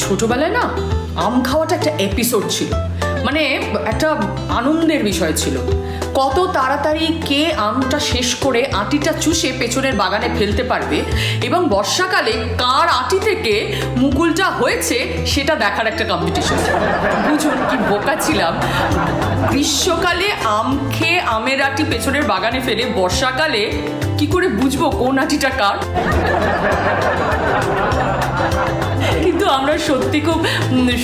ছোটবেলায় না আম খাওয়াটা একটা এপিসোড ছিল, মানে একটা আনন্দের বিষয় ছিল। কত তাড়াতাড়ি কে আমটা শেষ করে আটিটা চুষে পেছনের বাগানে ফেলতে পারবে এবং বর্ষাকালে কার আটি থেকে মুকুলটা হয়েছে সেটা দেখার একটা কম্পিটিশন। বুঝুন কি বোকা ছিলাম। গ্রীষ্মকালে আম খেয়ে আমের আটি পেছনের বাগানে ফেলে বর্ষাকালে কি করে বুঝবো কোন আটিটা কার? কিন্তু আমরা সত্যি খুব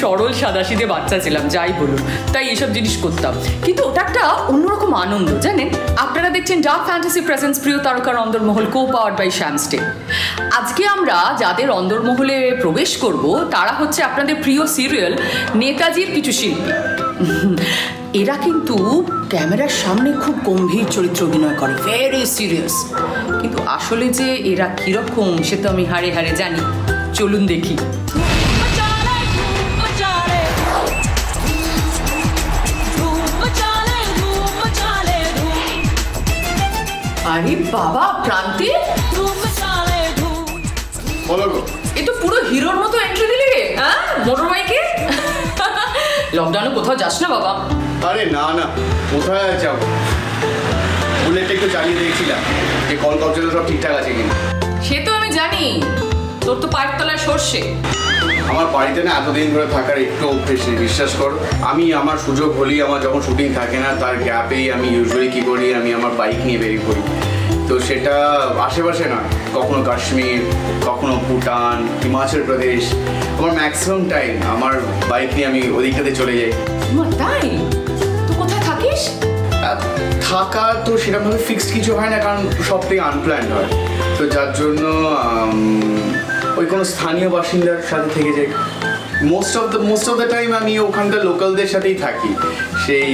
সরল সাদাসিধে বাচ্চা ছিলাম, যাই বলুন, তাই এইসব জিনিস করতাম। কিন্তু ওটা একটা অন্যরকম আনন্দ, জানেন। আপনারা দেখছেন ডার্ক ফ্যান্টাসি প্রেজেন্স প্রিয় তারকার অন্দরমহল, কো পাওয়ার্ড বাই শ্যামস্টে। আজকে আমরা যাদের অন্দরমহলে প্রবেশ করব তারা হচ্ছে আপনাদের প্রিয় সিরিয়াল নেতাজির কিছু শিল্পী। এরা কিন্তু ক্যামেরার সামনে খুব গম্ভীর চরিত্র অভিনয় করে, ভেরি সিরিয়াস, কিন্তু আসলে যে এরা কিরকম সে তো আমি হাড়ে হাড়ে জানি। চলুন দেখি। আরে বাবা, প্রান্তি, এ তো পুরো হিরোর মতো এন্ট্রি দিলি রে। হ্যাঁ, মোটর বাইকে। লকডাউনে কোথাও যাস না বাবা? আরে না না, কোথায় যাব? বুলেটটা একটু চালিয়ে দেখছিলাম যে কল কবজাটা সব ঠিকঠাক আছে কিনা। সে তো আমি জানি, তোর তো পায়ের তলায় সর্ষে। আমার বাড়িতে না এতদিন ধরে থাকার একটু অভ্যেস নেই, বিশ্বাস কর। আমি আমার সুযোগ হলেই, আমার যখন শুটিং থাকে না তার গ্যাপেই আমি ইউজুয়ালি কী করি, আমি আমার বাইক নিয়ে বেরিয়ে পড়ি। তো সেটা আশেপাশে নয়, কখনো কাশ্মীর, কখনো ভুটান, হিমাচল প্রদেশ। আমার ম্যাক্সিমাম টাইম আমার বাইক নিয়ে আমি ওদিকটাতে চলে যাই। তাই? তো কোথায় থাকিস? থাকা তো সেরকমভাবে ফিক্সড কিছু হয় না, কারণ সব থেকে আনপ্ল্যান্ড হয়। তো যার জন্য ওই কোনো স্থানীয় বাসিন্দার সাথে থেকে যাই। মোস্ট অফ দ্য টাইম আমি ওখানকার লোকালদের সাথেই থাকি। সেই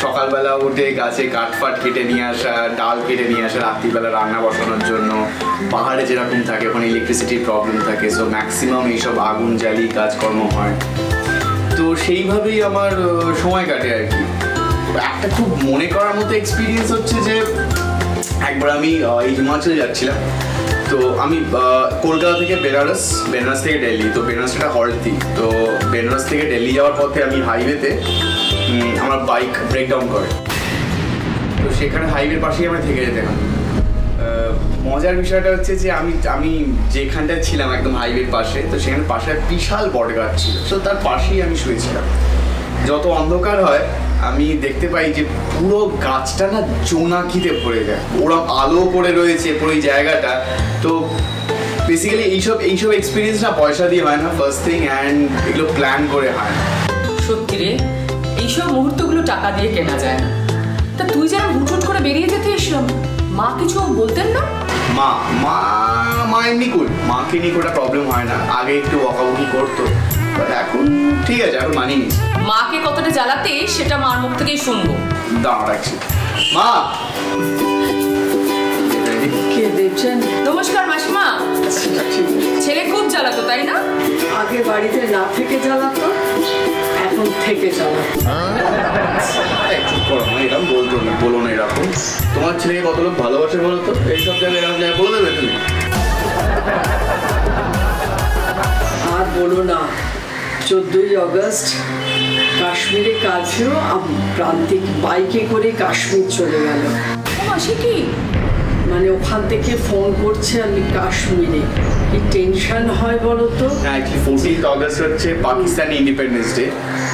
সকালবেলা উঠে গাছে কাঠফাট কেটে নিয়ে আসা, ডাল কেটে নিয়ে আসা, রাত্রিবেলা রান্না বসানোর জন্য। পাহাড়ে যেরকম থাকে ওখানে ইলেকট্রিসিটির প্রবলেম থাকে, সো ম্যাক্সিমাম এইসব আগুন জ্বালিয়ে কাজকর্ম হয়। তো সেইভাবেই আমার সময় কাটে আর কি। একটা খুব মনে করার মতো এক্সপিরিয়েন্স হচ্ছে যে একবার আমি এই হিমাচল যাচ্ছিলাম। তো আমি কলকাতা থেকে বেনারস থেকে দিল্লি, তো বেনারস একটা হল্টি। তো বেনারস থেকে দিল্লি যাওয়ার পথে আমি হাইওয়েতে আমার বাইক ব্রেকডাউন করে। তো সেখানে হাইওয়ের পাশেই আমরা থেকে যেতে হয়। মজার বিষয়টা হচ্ছে যে আমি যেখানটায় ছিলাম একদম হাইওয়ের পাশে, তো সেখানে পাশে বিশাল বট গাছ ছিল, তো তার পাশেই আমি শুয়েছিলাম। যত অন্ধকার হয় আমি দেখতে পাই যে পুরো গাছটা না জোনাকিতে ভরে যায়, ওরকম আলো করে রয়েছে পুরো এই জায়গাটা। তো বেসিক্যালি এইসব এক্সপিরিয়েন্স না পয়সা দিয়ে হয় না, ফার্স্ট থিং, অ্যান্ড এগুলো প্ল্যান করে হয় না। সত্যি রে, এইসব মুহূর্তগুলো টাকা দিয়ে কেনা যায় না। তা তুই যেন হুটহুট করে বেরিয়ে যেতে এসলাম, মা কিছু বলতেন না? মা এমনি কুল, মাকে নিয়ে কোনো প্রবলেম হয় না। আগে একটু বকাবকি করতো, এখন ঠিক আছে, এখন মানিয়ে নিস। মাকে কতটা জ্বালাতে সেটা মার মুখ থেকেই শুনবো। দাঁড়া রাখছি। মা, কে দেখছেন? নমস্কার মাসিমা। ছেলে খুব জ্বালাতো তাই না? আগে বাড়িতে না থেকে জ্বালাতো, এখন থেকে জ্বালাতো। এরকম বলো না এরকম। তোমার ছেলেকে কত লোক ভালোবাসে বলো তো? এইসব জায়গায় এরকম জায়গায় বলে দেবে তুমি? আর বলো না, 14ই আগস্ট কাশ্মীরে কাছেও প্রান্তিক বাইকে করে কাশ্মীর চলে গেল। মাসি কি মানে ওখান থেকে ফোন করছে আমি কাশ্মীরে, কি টেনশন হয় বলো তো। না, অ্যাকচুয়ালি 14th আগস্ট হচ্ছে পাকিস্তানি ইন্ডিপেন্ডেন্স ডে।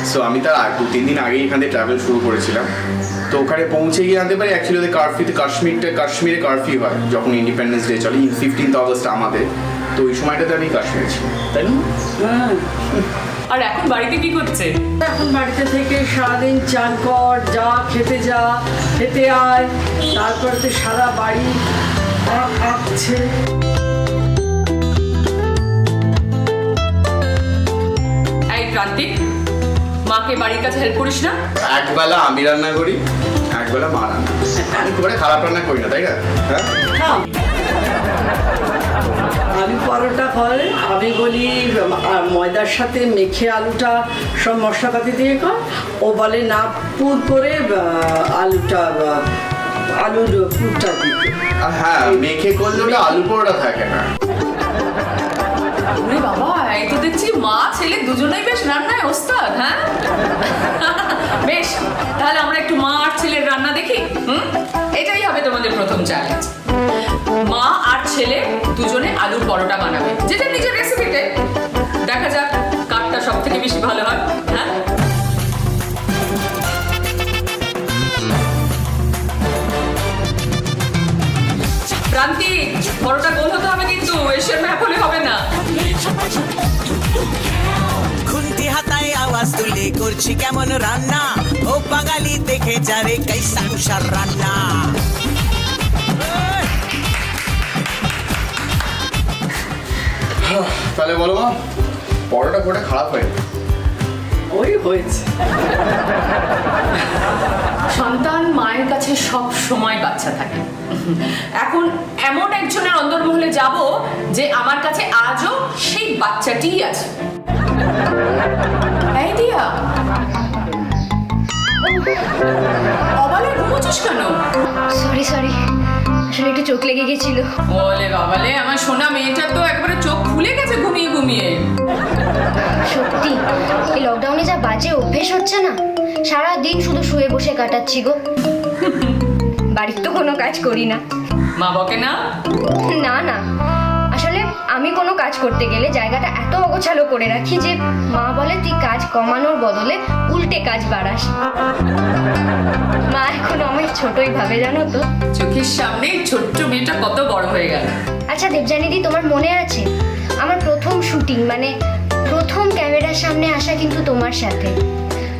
সো আমি তার 2-3 দিন আগেই এখান থেকে ট্রাভেল শুরু করেছিলাম। তো ওখানে পৌঁছে গিয়ে জানতে পারি অ্যাকচুয়ালি ওদের কারফিউতে কাশ্মীরে কারফিউ হয় যখন ইন্ডিপেন্ডেন্স ডে চলে, 15th আগস্ট আমাদের। তো ওই সময়টাতে আমি কাশ্মীরে ছিলাম, তাই না? হ্যাঁ। আর এখন বাড়িতে কি করছে? এখন বাড়িতে থেকে সারাদিন চান কর, যা খেতে যা, খেতে আয়, তারপর তো সারা বাড়ি আসছে। এই প্রান্তিক, মাকে বাড়ির কাছে হেল্প করিস না? একবেলা আমি রান্না করি, একবেলা মা রান্না। আমি খুব একটা খারাপ রান্না করি না, তাই না? হ্যাঁ, আলু পরোটা করে আমি বলি ময়দার সাথে মেখে আলুটা সব মশলাপাতি দিয়ে কর, ও বলে না পুর করে আলুর পুরটা দিতে। হ্যাঁ, মেখে করলে ওটা আলু পরোটা থাকে না। বাবা, এই তো দেখছি মা ছেলে দুজনেই বেশ রান্নায় ওস্তাদ। হ্যাঁ বেশ, তাহলে আমরা একটু মা আর ছেলের রান্না দেখি। এটাই হবে তোমাদের প্রথম চ্যালেঞ্জ। মা আর ছেলে দুজনে আলুর পরোটা বানাবে, যেটা নিজের রেসিপিতে। দেখা যাক কারটা সব থেকে বেশি ভালো হয়। হ্যাঁ, প্রান্তি, পরোটা গোল হতে হবে কিন্তু, এসের ম্যাপ হলে হবে না। খুন্তি হাতায় আওয়াজ তুলে করছি কেমন রান্না, ও বাঙালি দেখে যারে কাইসা কুষার রান্না। তাহলে বলো মা, পরোটা কোটা খারাপ হয়? ওই হয়েছে। সন্তান মায়ের কাছে সব সময় বাচ্চা থাকে। এখন এমন একজনের অন্দরমহলে যাব যে আমার কাছে আজও সেই বাচ্চাটিই আছে। এই দিয়া, অবালে ঘুমোচ্ছিস কেন? সরি আসলে একটু চোখ লেগে গেছিল। ওলে বাবালে, আমার সোনা মেয়েটা তো একবারে চোখ খুলে গেছে ঘুমিয়ে ঘুমিয়ে। সত্যি এই লকডাউনে যা বাজে অভ্যেস হচ্ছে না, সারা দিন শুধু শুয়ে বসে কাটাচ্ছি গো। বাড়ির তো কোনো কাজ করি না। মা বকে না? না না, আসলে আমি কোনো কাজ করতে গেলে জায়গাটা এত অগোছালো করে রাখি যে মা বলে তুই কাজ কমানোর বদলে উল্টে কাজ বাড়াস। মা এখন আমায় ছোটই ভাবে, জানো তো। চোখের সামনে ছোট্ট মেয়েটা কত বড় হয়ে গেল। আচ্ছা দেবযানীদি, তোমার মনে আছে আমার প্রথম শুটিং, মানে প্রথম ক্যামেরার সামনে আসা কিন্তু তোমার সাথে?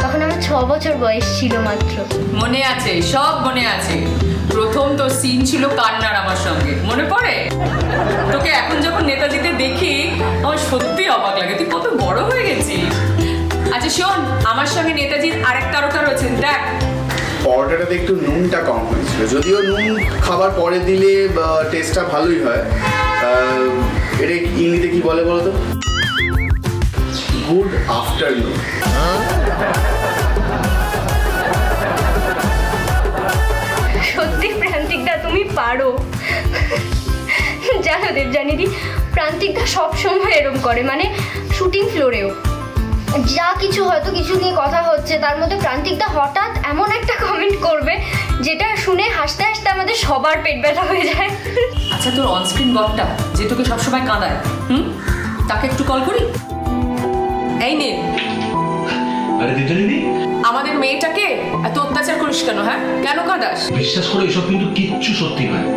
তখন আমার 6 বছর বয়স ছিল মাত্র। মনে আছে, সব মনে আছে। প্রথম তো সিন ছিল কান্নার আমার সঙ্গে, মনে পড়ে? তোকে এখন যখন নেতাজিতে দেখি আমার সত্যি অবাক লাগে, তুই কত বড় হয়ে গেছিস। আচ্ছা শোন, আমার সঙ্গে নেতাজির আরেক তারকা রয়েছেন, দেখ। পরোটাটাতে একটু নুনটা কম হয়েছিল, যদিও নুন খাবার পরে দিলে টেস্টটা ভালোই হয়। এটা ইংরেজিতে কি বলে বলো তো? Good afternoon. সত্যি প্রান্তিকদা তুমি পারো। জানো দেবযানীদি, প্রান্তিকদা সবসময় এরকম করে, মানে শুটিং ফ্লোরেও যা কিছু হয়তো কিছু নিয়ে কথা হচ্ছে, তার মধ্যে প্রান্তিকদা হঠাৎ এমন একটা কমেন্ট করবে যেটা শুনে হাসতে হাসতে আমাদের সবার পেট ব্যথা হয়ে যায়। আচ্ছা, তোর অনস্ক্রিন বটটা যে তোকে সবসময় কাঁদায়, তাকে একটু কল করি। এই নে। আরে দিদি, আমাদের মেয়েটাকে এত অত্যাচার করিস কেন? হ্যাঁ, কেন কাঁদাস? বিশ্বাস করে এসব কিন্তু কিচ্ছু সত্যি নয়।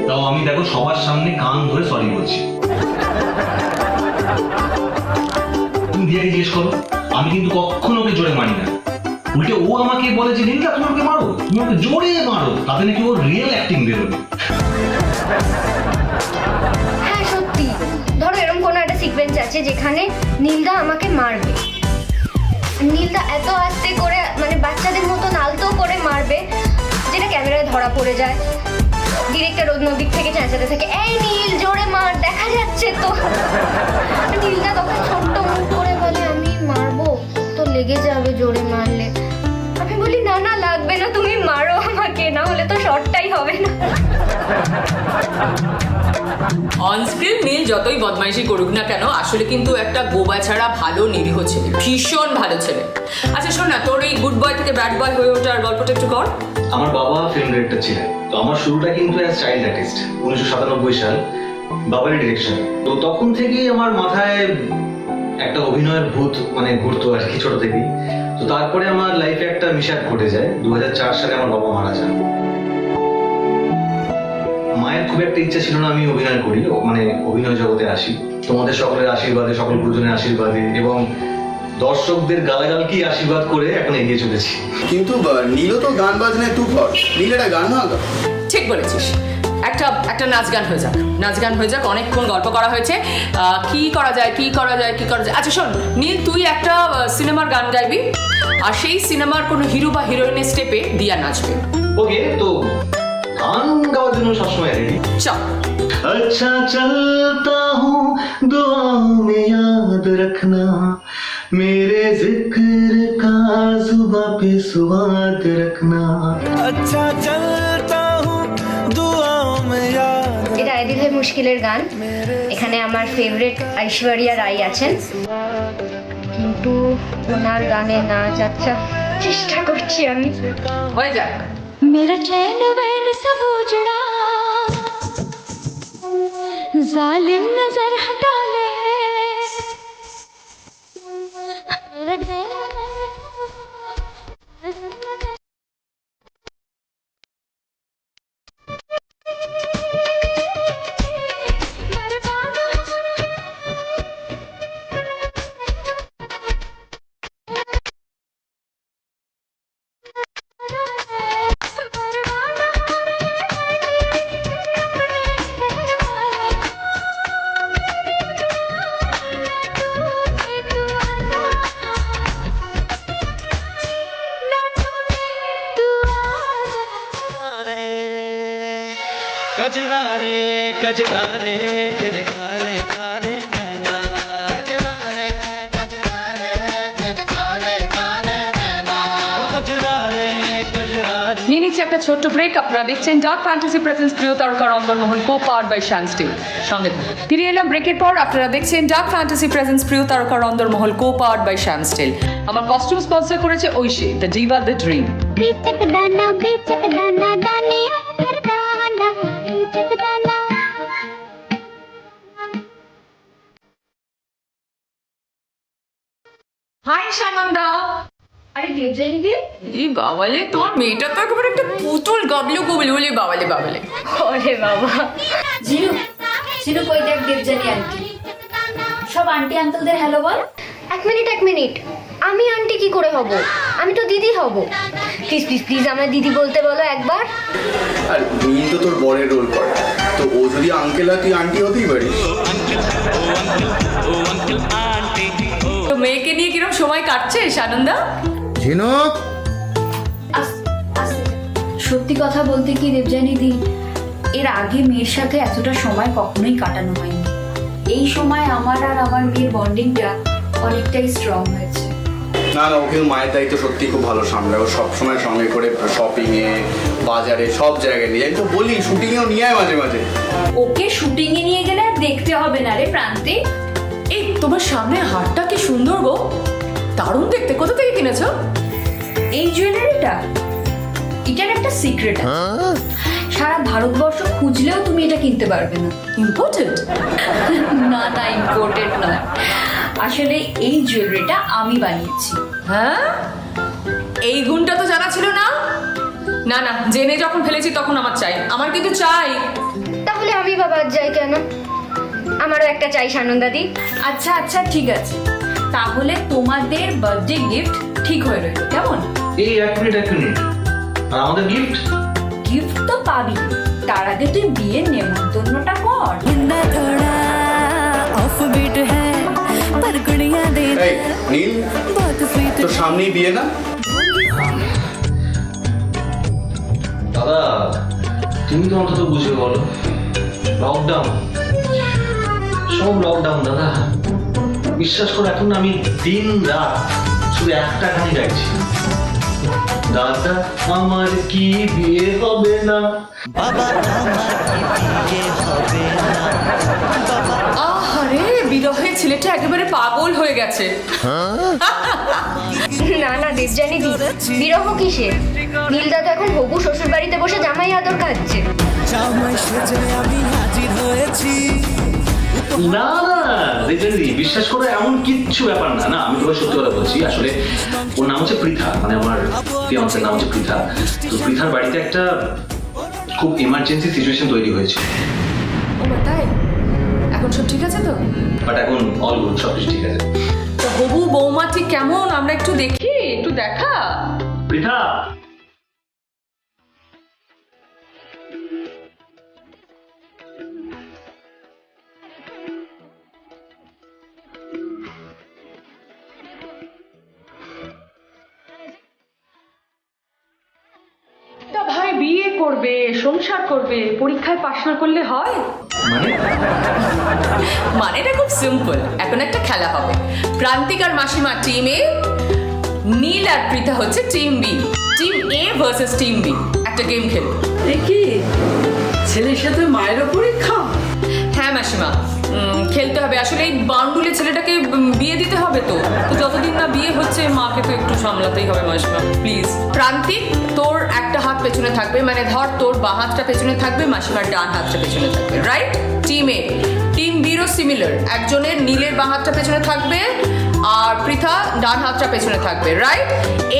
তাও আমি দেখো সবার সামনে কান ধরে সরি বলছি। তুমি দিয়াকে জিজ্ঞেস করো, আমি কিন্তু কখনো ওকে জোরে মারি না। উল্টে ও আমাকে বলে যে নীলা তুমি ওকে মারো, তুমি ওকে জোরে মারো, তাতে নাকি ওর রিয়েল অ্যাক্টিং বেরোবে। হ্যাঁ সত্যি, ধরো এরকম কোনো একটা সিকোয়েন্স আছে যেখানে নীলদা আমাকে মারবে, নীলদা এত আস্তে করে মানে বাচ্চাদের মতো আলতো করে মারবে যেটা ক্যামেরায় ধরা পড়ে যায়। ডিরেক্টর অন্যদিক থেকে চেঁচাতে থাকে, এই নীল জোরে মার, দেখা যাচ্ছে তো। নীলদা তখন ছোট্ট মুখ করে বলে, আমি মারবো তো লেগে যাবে জোরে মারলে। আমি বলি না না লাগবে না, তুমি মারো আমাকে, না হলে তো শর্টটাই হবে না। অনস্ক্রিন নীল যতই বদমাইশি করুক না কেন, আসলে কিন্তু একটা গোবা ছাড়া ভালো নিরীহ ছেলে, ভীষণ ভালো ছেলে। আচ্ছা শোন না, তোর এই গুড বয় থেকে ব্যাড বয় হয়ে ওঠার গল্পটা একটু কর। আমার বাবা ফিল্ম ডিরেক্টর ছিলেন, তো আমার শুরুটা কিন্তু অ্যাজ চাইল্ড আর্টিস্ট 1997 সাল, বাবারই ডিরেকশন। তো তখন থেকেই আমার মাথায় একটা অভিনয়ের ভূত মানে ঘুরতো আর কি, ছোট থেকেই। তো তারপরে আমার লাইফে একটা মিশাদ ঘটে যায়। 2004 সালে আমার বাবা মারা যান। মায়ের খুব একটা ইচ্ছা ছিল না আমি অভিনয় করি, মানে অভিনয় জগতে আসি। তোমাদের সকলের আশীর্বাদে, সকল গুরুজনের আশীর্বাদে এবং দর্শকদের গালাগালকে আশীর্বাদ করে এখন এগিয়ে চলেছি। কিন্তু নীলও তো গান বাজনায় তু কর, নীল একটা গান না? ঠিক বলেছিস, একটা নাচ গান হয়ে যাক, নাচ গান হয়ে যাক। অনেকক্ষণ গল্প করা হয়েছে, কি করা যায়। আচ্ছা শোন নীল, তুই একটা সিনেমার গান গাইবি, আর সেই সিনেমার কোনো হিরো বা হিরোইনের স্টেপে দিয়া নাচবে। ওকে, তো গান গাওয়ার জন্য সবসময় রেডি। চল। अच्छा चलता हूँ दुआओं में याद रखना, मेरे जिक्र का जुबां पे स्वाद रखना। अच्छा चलता हूँ दुआओं में याद। এটা আইডিয়াল মুশকিলের গান। এখানে আমার ফেভারিট ঐশ্বরিয়া রাই আছেন, কিন্তু ওনার গানে না যাচ্ছা চেষ্টা করছি আমি। হয়ে যাক। मेरा चैन वैन सब उजड़ा, जालिम नजर हटा ले, कजरारे कजरारे तेरे काले काले नैना, कजरारे कजरारे तेरे काले काले नैना, कजरारे कजरारे। নিয়ে নিচ্ছি একটা ছোট্ট ব্রেক। আপনারা দেখছেন ডার্ক ফ্যান্টাসি প্রেজেন্স প্রিয় তারকা রন্দনমোহন co powered by Shyam Steel. সঙ্গে ফিরে এলাম ব্রেকের পর। আপনারা দেখছেন ডার্ক ফ্যান্টাসি প্রেজেন্স প্রিয় তারকা রন্দনমোহন co powered by Shyam Steel. আমার কস্টিউম স্পন্সর করেছে Aishi, the diva the dream. बीचक दाना दाने हर दाना, बीचक दाना। হাই সানন্দা। আরে দেবজানি দি, এই বাবালে, তোমার মেয়েটা তো একেবারে একটা পুতুল গাবলু গুবলু। বলে বাবালে বাবালে। ওরে বাবা। জিনু জিনু কই দেখ দেবজানি আন্টি, সব আন্টি আঙ্কেলদের হ্যালো বল। এক মিনিট, আমি আন্টি কি করে হব? আমি তো দিদি হব। প্লিজ প্লিজ প্লিজ আমায় দিদি বলতে বলো একবার। আর নীল তো তোর বরের রোল করে, তো ও যদি আঙ্কেল হয় তুই আন্টি হতেই পারিস। তো মেয়েকে নিয়ে কিরকম সময় কাটছে সানন্দা? ঝিনুক, সত্যি কথা বলতে কি দেবজানি দি, এর আগে মেয়ের সাথে এতটা সময় কখনোই কাটানো হয়নি। এই সময় আমার আর আমার মেয়ের বন্ডিংটা অনেকটাই স্ট্রং হয়েছে। না না, ওকে মায়ের দায়িত্ব সত্যি খুব ভালো সামলায়। ও সবসময় সঙ্গে করে শপিংয়ে, বাজারে, সব জায়গায় নিয়ে যায়। তো বলি শুটিংয়েও নিয়ে আয় মাঝে মাঝে। ওকে শুটিং এ নিয়ে গেলে আর দেখতে হবে না রে প্রান্তে। এই তোমার সামনে হারটা কি সুন্দর গো, দারুণ দেখতে। কোথা থেকে কিনেছো এই জুয়েলারিটা? এটার একটা সিক্রেট আছে, সারা ভারতবর্ষ খুঁজলেও তুমি এটা কিনতে পারবে না। ইম্পর্টেন্ট? না না, ইম্পোর্টেড নয়। আসলে এই জুয়েলারিটা আমি বানিয়েছি। হ্যাঁ, এই গুণটা তো জানা ছিল না। না না, জেনে যখন ফেলেছি তখন আমার চাই, আমার কিন্তু চাই। তাহলে আমি বাবা যাই কেন? আমারও একটা চাই সানন্দা দি। আচ্ছা আচ্ছা ঠিক আছে, তাহলে তোমাদের বার্থডে গিফট ঠিক হয়ে রইল, কেমন? এই এক মিনিট আর আমাদের গিফট? গিফট তো পাবি, তার আগে তুই বিয়ের নেমন্তন্নটা কর। এই নীল, তোর সামনেই বিয়ে না? দাদা তুমি তো অন্তত বুঝবে বলো, লকডাউন, সব লকডাউন দাদা। বিশ্বাস করে এখন আমি দিন রাত শুধু একটা গানই গাইছি, দাদা আমার কি বিয়ে হবে না, বাবা আমার কি বিয়ে হবে না, আরে বিরহে ছেলেটা একেবারে পাগল হয়ে গেছে। না না দেবজানি দি, বিরহ কিসের? নীলদা তো এখন হবু শ্বশুর বাড়িতে বসে জামাই আদর খাচ্ছে। জামাই সেজে আমি হাজির হয়েছি। না না দেখলি, বিশ্বাস করে এমন কিচ্ছু ব্যাপার না। না আমি তোকে সত্যি কথা বলছি, আসলে ওর নাম হচ্ছে পৃথা, মানে আমার ফিয়ান্সের নাম হচ্ছে পৃথা। তো পৃথার বাড়িতে একটা খুব ইমার্জেন্সি সিচুয়েশন তৈরি হয়েছে। ও তাই? এখন সব ঠিক আছে তো? বাট এখন অল গুড, সব কিছু ঠিক আছে। তো হবু বৌমা ঠিক কেমন আমরা একটু দেখি, একটু দেখা। পৃথা, ভাই বিয়ে করবে, সংসার করবে, পরীক্ষায় পাশ না করলে হয়? মানেটা খুব সিম্পল। এখন একটা খেলা হবে, প্রান্তিক আর মাসিমা টিম এ, নীল আর পৃথা হচ্ছে টিম বি। টিম এ ভার্সেস টিম বি একটা গেম খেলবো। কি ছেলের সাথে মায়েরও পরীক্ষা? মাসিমা, খেলতে হবে। আসলে এই বান্ডুলে ছেলেটাকে বিয়ে দিতে হবে, তো যতদিন না বিয়ে হচ্ছে মাকে তো একটু সামলাতেই হবে মাসিমা, প্লিজ। প্রান্তিক, তোর একটা হাত পেছনে থাকবে, মানে ধর তোর বাঁ হাতটা পেছনে থাকবে, মাসিমার ডান হাতটা পেছনে থাকবে, রাইট? টিমে টিম বিরো সিমিলার, একজনের নীলের বাঁ হাতটা পেছনে থাকবে আর পৃথা ডান হাতটা পেছনে থাকবে, রাইট?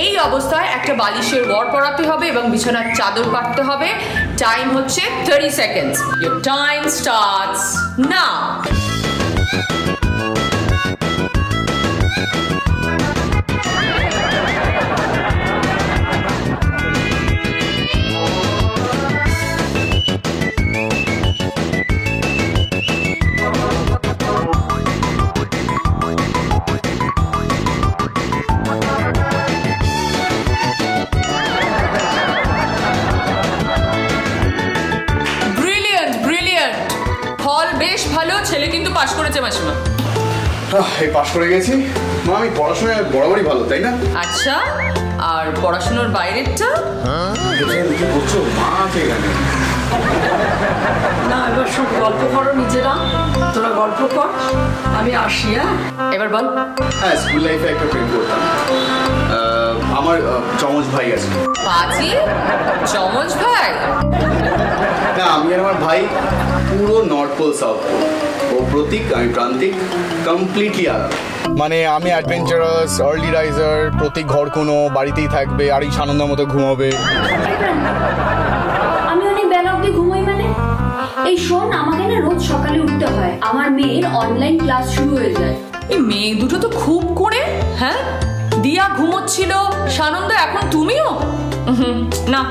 এই অবস্থায় একটা বালিশের ওয়ার পরাতে হবে এবং বিছানার চাদর পাততে হবে। টাইম হচ্ছে 30 seconds. Your time starts now. বেশ ভালো, ছেলে কিন্তু পাশ করেছে মাসিমা। এই পাশ করে গেছি মা, আমি পড়াশোনায় বরাবরই ভালো, তাই না? আচ্ছা, আর পড়াশোনার বাইরেরটা? কি বলছো মা? আছে এখানে না, এবার সব গল্প করো নিজেরা, তোরা গল্প কর, আমি আসি। হ্যাঁ, এবার বল। হ্যাঁ, স্কুল লাইফে একটা প্রেম করতাম, আমার চমচ ভাই আছে। বাজি, চমচ ভাই? না, আমি আর আমার ভাই পুরো নর্থ পোল সাউথ পোল। ও প্রতীক, আমি প্রান্তিক, কমপ্লিটলি আলাদা। মানে আমি অ্যাডভেঞ্চারাস, আর্লি রাইজার, প্রতীক ঘর কোনো বাড়িতেই থাকবে আর এই সানন্দের মতো ঘুমাবে। আমি অনেক বেলা অব্দি ঘুমোই মানে? এই শোন, আমাকে না রোজ সকালে উঠতে হয়, আমার মেয়ের অনলাইন ক্লাস শুরু হয়ে যায়। এই মেয়ে দুটো তো খুব করে, হ্যাঁ? দিয়া ঘুমোচ্ছিল, সানন্দ এখন তুমিও? না,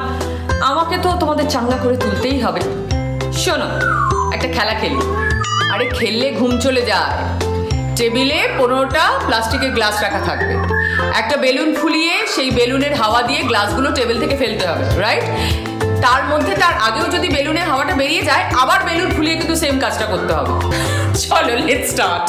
আমাকে তো তোমাদের চাঙ্গা করে তুলতেই হবে। শোনো, একটা খেলা খেলি। আরে খেললে ঘুম চলে যায়। টেবিলে 15টা প্লাস্টিকের গ্লাস রাখা থাকবে, একটা বেলুন ফুলিয়ে সেই বেলুনের হাওয়া দিয়ে গ্লাসগুলো টেবিল থেকে ফেলতে হবে, রাইট? তার মধ্যে তার আগেও যদি বেলুনের হাওয়াটা বেরিয়ে যায়, আবার বেলুন ফুলিয়ে কিন্তু সেম কাজটা করতে হবে। চলো, লেটস স্টার্ট।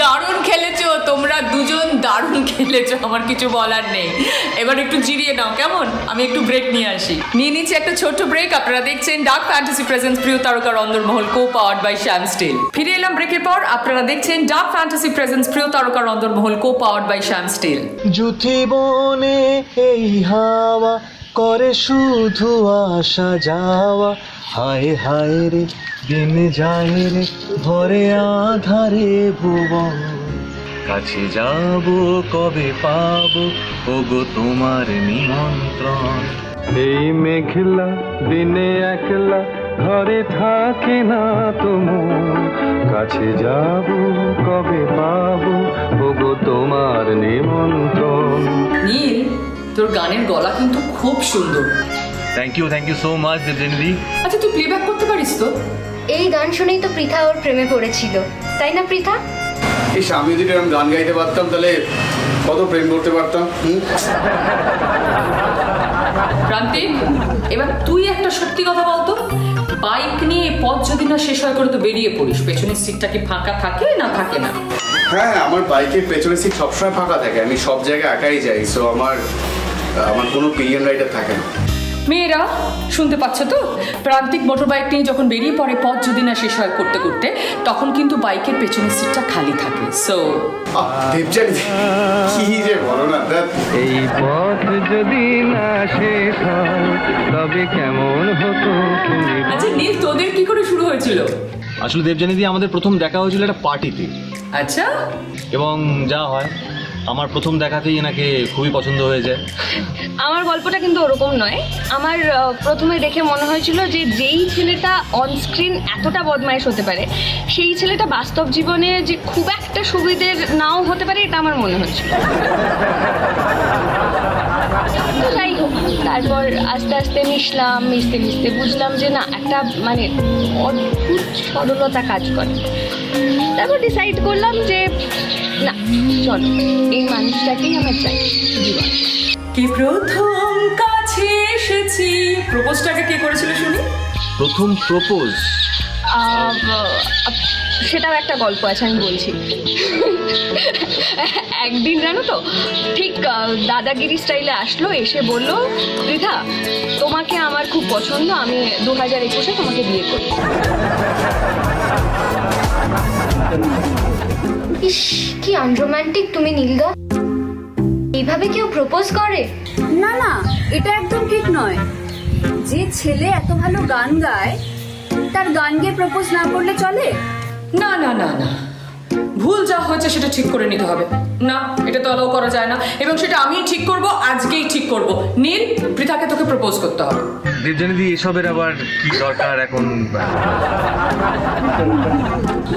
দারুণ খেলেছো তোমরা দুজন, দারুণ খেলেছো, আমার কিছু বলার নেই। এবার একটু জিরিয়ে নাও, কেমন? আমি একটু ব্রেক নিয়ে আসি। নিয়ে নিচ্ছি একটা ছোট্ট ব্রেক। আপনারা দেখছেন ডার্ক ফ্যান্টাসি প্রেজেন্স প্রিয় তারকা রন্দরমহল, co powered by Shyam Steel. ফিরে এলাম ব্রেকের পর। আপনারা দেখছেন ডার্ক ফ্যান্টাসি প্রেজেন্স প্রিয় তারকা রন্দরমহল, co powered by Shyam Steel. জুথি বনে এই হাওয়া করে শুধু আসা যাওয়া, হায় হায় রে দিন যায় রে ভরে আধারে ভুবন, কাছে যাব কবে পাবো ওগো তোমার নিমন্ত্রণ। এই মেঘলা দিনে একলা ঘরে থাকে না তোমার, কাছে যাব কবে পাবো ওগো তোমার নিমন্ত্রণ। নীল, তোর গানের গলা কিন্তু খুব সুন্দর। Thank you so much Debjani. আচ্ছা, তুই প্লেব্যাক করতে পারিস তো? এই গান শুনেই তো পৃথা ওর প্রেমে পড়েছিল, তাই না পৃথা? এই আমি যদি এরকম গান গাইতে পারতাম তাহলে কত প্রেম করতে পারতাম। প্রান্তিক, এবার তুই একটা সত্যি কথা বলতো, বাইক নিয়ে পথ যদি না শেষ হয় করে তো বেরিয়ে পড়িস, পেছনের সিটটা কি ফাঁকা থাকে না থাকে না? হ্যাঁ, আমার বাইকের পেছনের সিট সবসময় ফাঁকা থাকে, আমি সব জায়গায় একাই যাই, সো আমার কোনো পিলিয়ন রাইডার থাকে না। মেয়েরা শুনতে পাচ্ছ তো, প্রান্তিক মোটর বাইক নিয়ে যখন বেরিয়ে পড়ে পথ যদি না শেষ হয় করতে করতে, তখন কিন্তু বাইকের পেছনের সিটটা খালি থাকে। সো কি যে বলো না, এই পথ যদি না শেষ হয় তবে কেমন হতো। আচ্ছা নীল, তোদের কি করে শুরু হয়েছিল? আসলে দেবজানি দিয়ে আমাদের প্রথম দেখা হয়েছিল একটা পার্টিতে। আচ্ছা, এবং যা হয় আমার প্রথম দেখাতেই এনাকে খুবই পছন্দ হয়ে যায়। আমার গল্পটা কিন্তু ওরকম নয়। আমার প্রথমে দেখে মনে হয়েছিল যে যেই ছেলেটা অন স্ক্রিন এতটা বদমাইশ হতে পারে, সেই ছেলেটা বাস্তব জীবনে যে খুব একটা সুবিধের নাও হতে পারে, এটা আমার মনে হয়েছিল। তো যাই হোক, তারপর আস্তে আস্তে মিশলাম, মিশতে মিশতে বুঝলাম যে না, একটা মানে অদ্ভুত সরলতা কাজ করে। তারপর ডিসাইড করলাম যে না, চলো এই মানুষটাকেই আমার চাই জীবন। কি প্রথম শুনেছি প্রপোজটাকে কে করেছিল শুনি? প্রথম প্রপোজ? সেটাও একটা গল্প আছে, আমি বলছি। একদিন জানো তো ঠিক দাদাগিরি স্টাইলে আসলো, এসে বলল, পৃথা তোমাকে আমার খুব পছন্দ, আমি 2021-এ তোমাকে বিয়ে করি। ইস, কি আনরোম্যান্টিক তুমি নীলদা। এইভাবে কেউ প্রপোজ করে? না না, এটা একদম ঠিক নয়। যে ছেলে এত ভালো গান গায় তার গান গিয়ে প্রপোজ না করলে চলে? না না না না, ভুল যা হয়েছে সেটা ঠিক করে নিতে হবে। না, এটা তো অ্যালাউ করা যায় না, এবং সেটা আমিই ঠিক করব, আজকেই ঠিক করব। নীল, পৃথাকে তোকে প্রপোজ করতে হবে। দেবযানীদি, এসবের আবার কি দরকার এখন?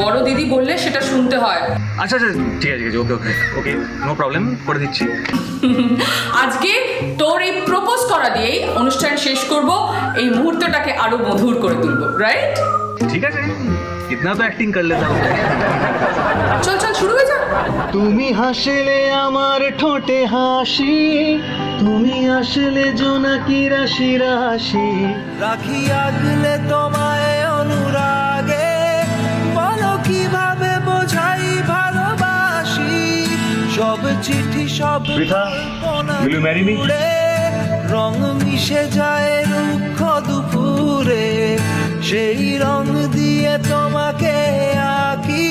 বড় দিদি বললে সেটা শুনতে হয়। আচ্ছা আচ্ছা, ঠিক আছে ঠিক আছে, ওকে ওকে ওকে, নো প্রবলেম, করে দিচ্ছি। আজকে তোর এই প্রপোজ করা দিয়েই অনুষ্ঠান শেষ করব, এই মুহূর্তটাকে আরো মধুর করে তুলবো, রাইট? ঠিক আছে, ইতনা তো অ্যাক্টিং कर लेता हूं। চল চল, শুরু হয়ে যা। তুমি হাসলে আমার ঠোঁটে হাসি, তুমি আসলে জোনাকি রাশি রাশি, রাখি আগলে তোমায় অনুরাগে, বলো কিভাবে বোঝাই ভালোবাসি, সব চিঠি সব will you marry me? রং মিশে যায় রুক্ষ দুপুরে, সেই রং দিয়ে তোমাকে আঁকি।